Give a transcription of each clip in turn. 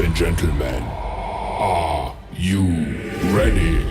Ladies and gentlemen, are you ready?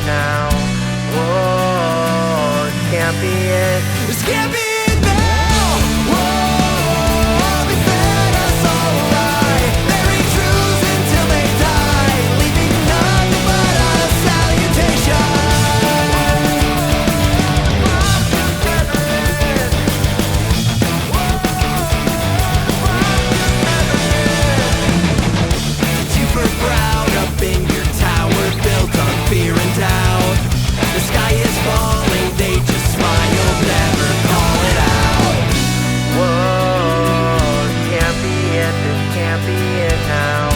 now. Whoa, this can't be it. This can't be it now. Whoa, they fed us all right. Buried truths until they die, leaving nothing but a salutation. Super proud up in your tower, built on fear and doubt. The sky is falling, they just smile, never call it out. Whoa, this can't be it, this can't be it now.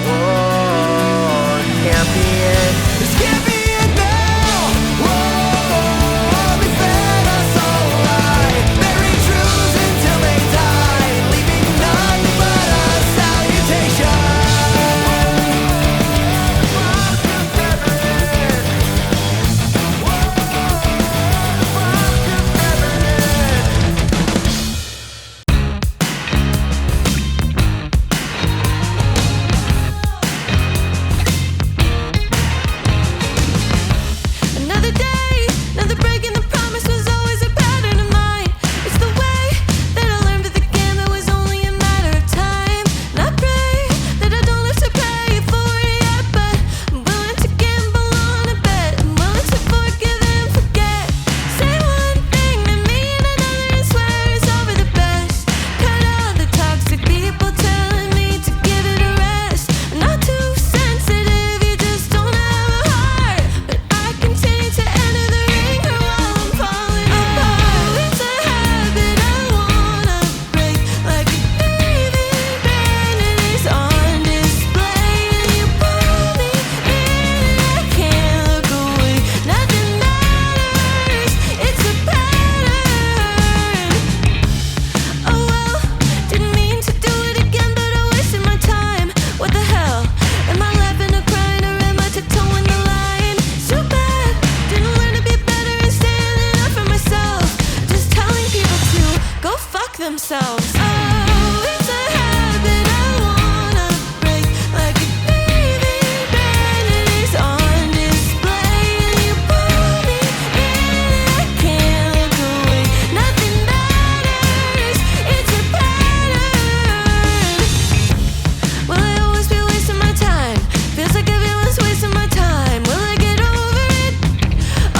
Whoa, this can't be it, this can't be it now. Whoa, they fed us all right, buried truths until they die, leaving nothing but a salutation. Another day, another break in the promise was always a pattern of mine. It's the way that I learned that the game it was only a matter of time. And I pray that I don't have to pay for it yet, but I'm willing to gamble on a bet. I'm willing to forgive and forget. Say one thing to me and another and swear it's all for the best. Cut out the toxic people telling me to give it a rest. I'm not too sensitive, you just don't have a heart. But I continue to enter the ringer while I'm falling apart. It's a habit I wanna break, like a thieving band, and it's on display. And you pull me in, I can't look away. Nothing matters, it's a pattern. Oh well, didn't mean to do it again, but I wasted my time. What the hell? Am I laughing or crying, or am I tiptoeing the line? So bad, didn't learn to be better and standing up for myself. Just telling people to go fuck themselves. Oh, it's a habit I wanna break, like a thieving band, and it's on display. And you pull me in, I can't look away. Nothing matters, it's a pattern. Will I always be wasting my time? Feels like everyone's wasting my time. Will I get over it?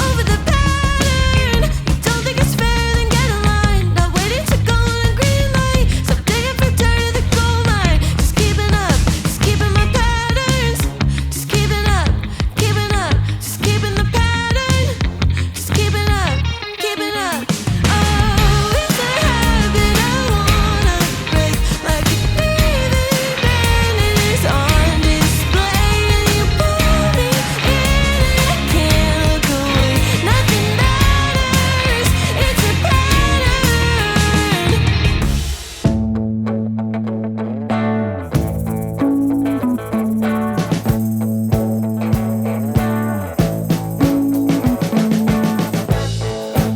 Over the pattern. You don't think it's fair, then get in line. Not waiting to go on a green light. Stop digging for dirt in the coal mine. Just keeping up, just keeping my patterns. Just keeping up, keeping up, just keeping the pattern. Just keeping up, keeping up. Oh, it's a habit I wanna break, like a thieving band, and it's on display. And you pull me in, I can't look away. Nothing matters, it's a pattern.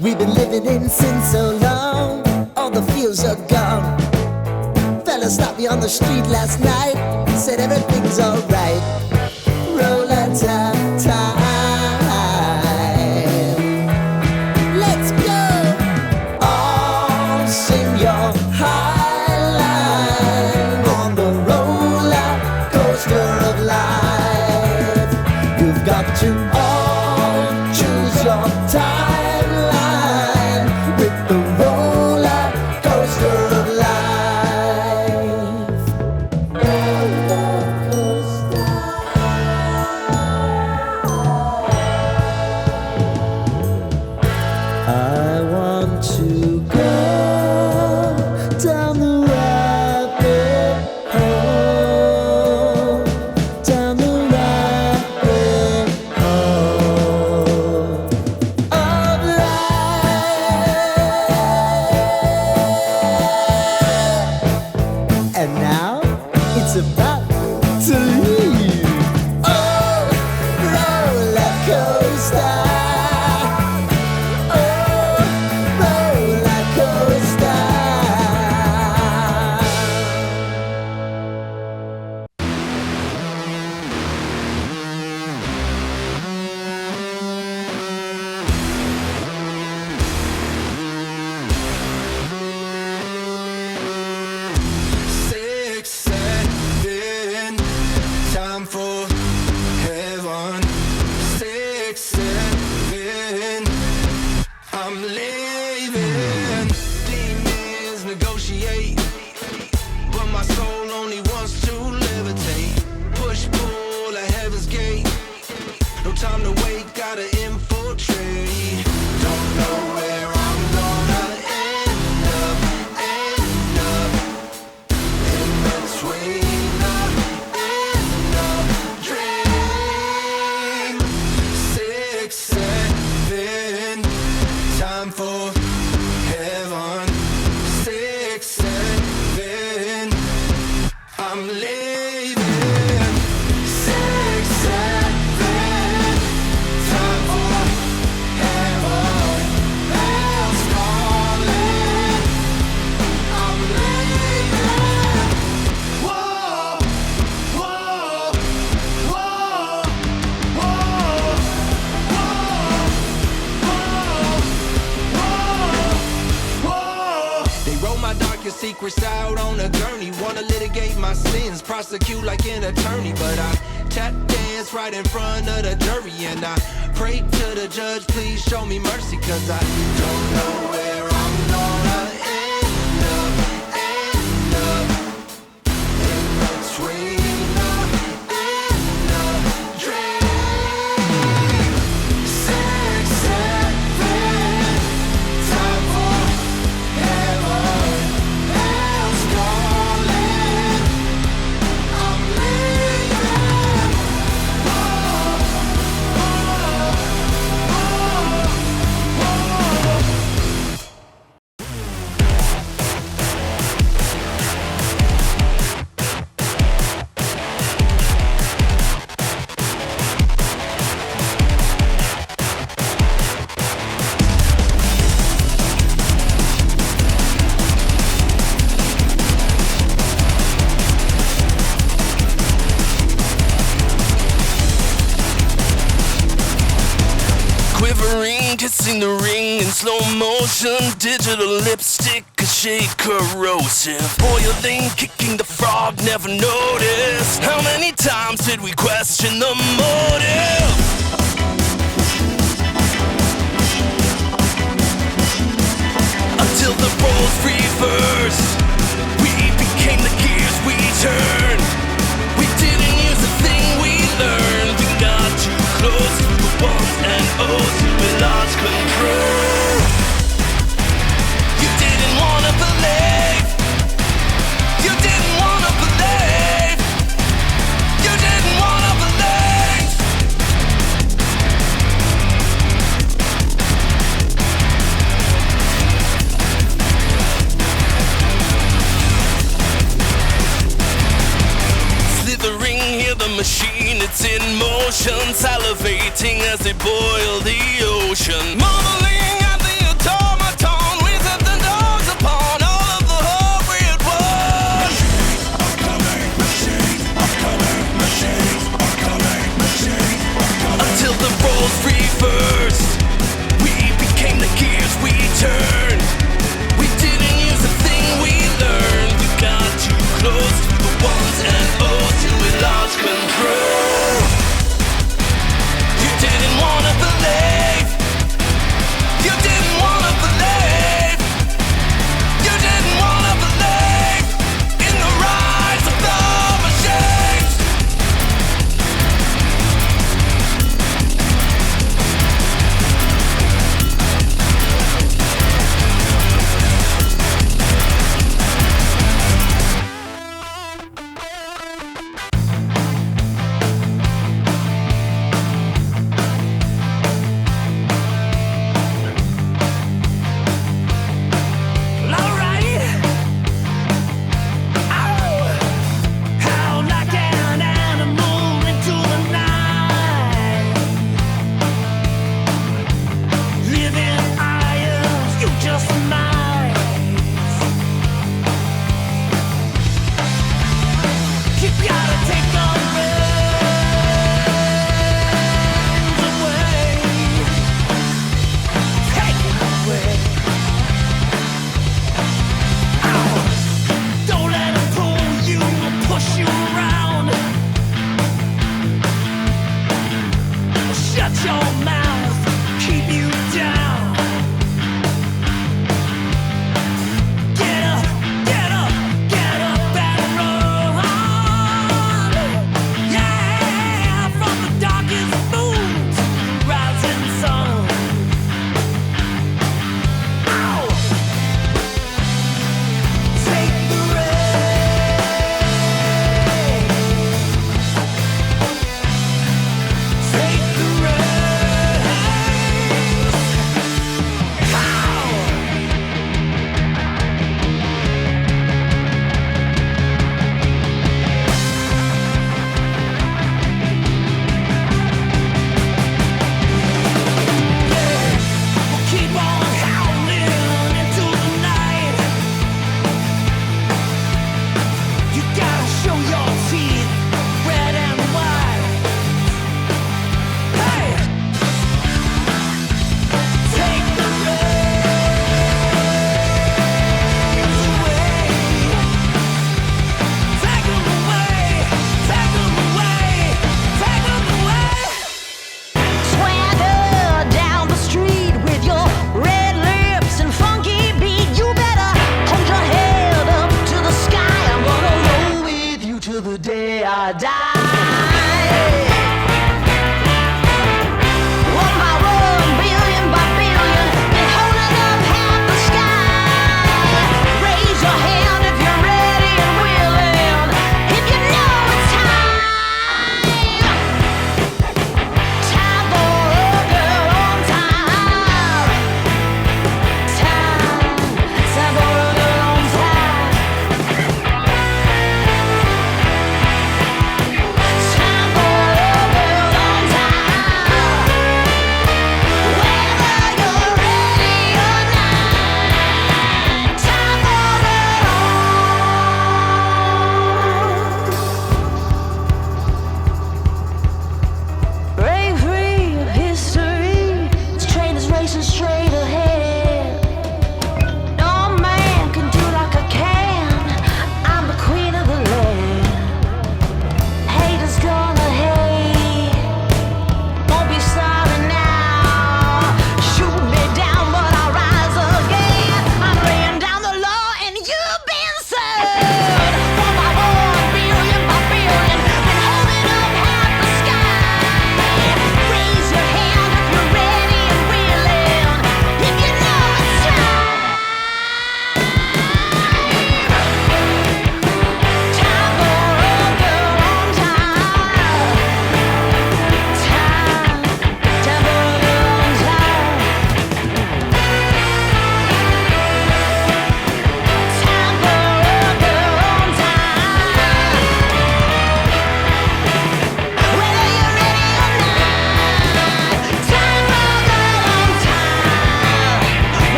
We've been living in sin so long, all the feels are gone. Fella stopped me on the street last night, said everything's alright. Roll a time. Let's go. All sing your high line on the roller coaster of life. You've got to all choose your timeline with the roller coaster of life. Roller coaster. I want to go down the rabbit hole, down the rabbit hole. Oh, Chris out on a gurney. Wanna litigate my sins, prosecute like an attorney. But I tap dance right in front of the jury. And I pray to the judge, please show me mercy. Cause I don't know where I'm gonna end up in between the end of dream. 6, 7, time for heaven, hell's calling. I'm leaving. Quivering, kissing the ring in slow motion. Digital lipstick, a shade corrosive. Boiling, kicking the frog, never noticed. How many times did we question the motive? Until the roles reversed, we became the gears we turned. We didn't use the thing we learned. We got too close to the ones and O's. We lost control. You didn't wanna believe. You didn't wanna believe. You didn't wanna believe. Slithering, hear the machine, it's in motion. Salivating as they boil the ocean. Marveling at the automaton. We set the dogs upon all of the hope we had won. Until the roles reversed, we became the gears we turned. We didn't use the thing we learned. We got too close to the ones and O's till we lost control. You didn't wanna believe. You didn't wanna believe. You didn't wanna believe in the rise of the machines.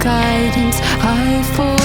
guidance. I fall